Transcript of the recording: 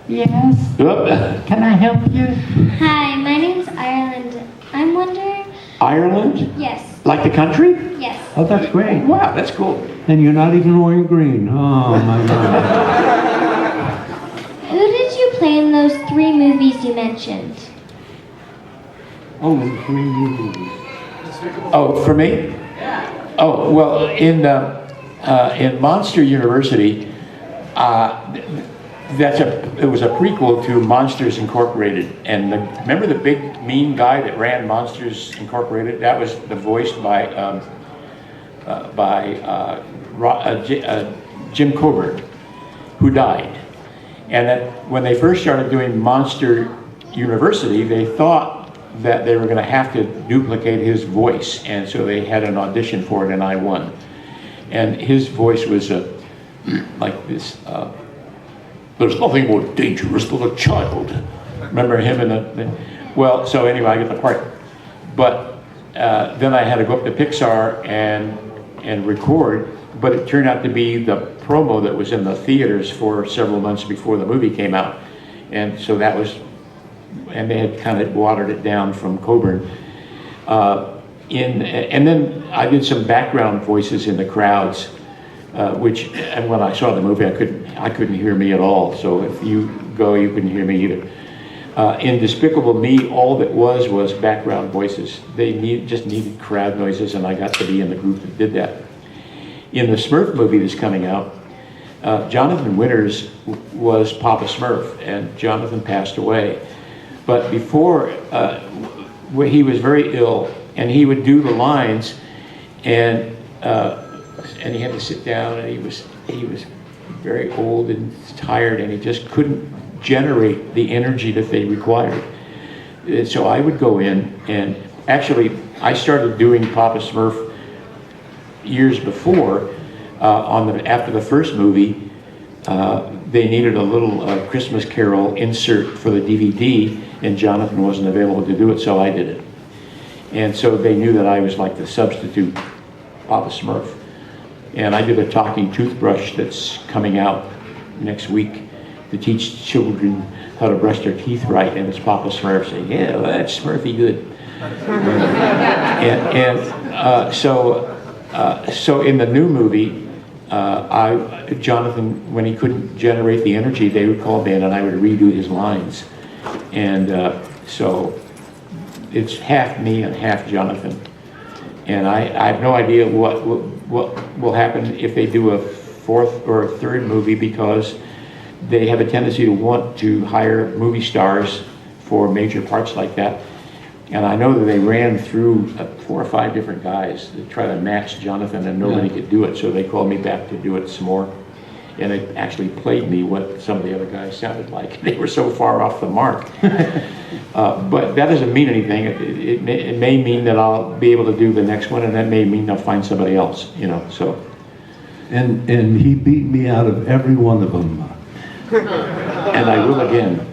Yes. Oop. Can I help you? Hi, my name's Ireland. I'm wondering... Ireland? Yes. Like the country? Yes. Oh, that's great. Wow, that's cool. And you're not even wearing green. Oh, my God. Who did you play in those 3 movies you mentioned? Oh, 3 movies. Oh, for me? Yeah. Oh, well, in Monster University, it was a prequel to Monsters Incorporated, and remember the big mean guy that ran Monsters Incorporated? That was voiced by Jim Coburn, who died. And that when they first started doing Monster University, they thought that they were going to have to duplicate his voice, and so they had an audition for it, and I won. And his voice was like this. There's nothing more dangerous than a child. Remember him in the well, so anyway, I got the part. But then I had to go up to Pixar and record, but it turned out to be the promo that was in the theaters for several months before the movie came out. And so that was, and they had kind of watered it down from Coburn. And then I did some background voices in the crowds. And when I saw the movie, I couldn't hear me at all. So if you go, you couldn't hear me either. In Despicable Me, all that was background voices. They just needed crowd noises, and I got to be in the group that did that. In the Smurf movie that's coming out, Jonathan Winters was Papa Smurf, and Jonathan passed away. But before, he was very ill, and he would do the lines, and he had to sit down, and he was very old and tired, and he just couldn't generate the energy that they required. And so I would go in, and actually I started doing Papa Smurf years before. After the first movie, they needed a little Christmas Carol insert for the DVD, and Jonathan wasn't available to do it, so I did it. And so they knew that I was like the substitute Papa Smurf. And I did a talking toothbrush that's coming out next week to teach children how to brush their teeth right, and it's Papa Smurf saying, "Yeah, well, that's Smurfy good." So in the new movie, Jonathan, when he couldn't generate the energy, they would call me in, and I would redo his lines. And so it's half me and half Jonathan. And I have no idea what will happen if they do a 4th or a 3rd movie, because they have a tendency to want to hire movie stars for major parts like that. And I know that they ran through 4 or 5 different guys to try to match Jonathan, and nobody could do it, so they called me back to do it some more. And they actually played me what some of the other guys sounded like. They were so far off the mark. But that doesn't mean anything. It may mean that I'll be able to do the next one, and that may mean I'll find somebody else, so. And he beat me out of every one of them. And I will again.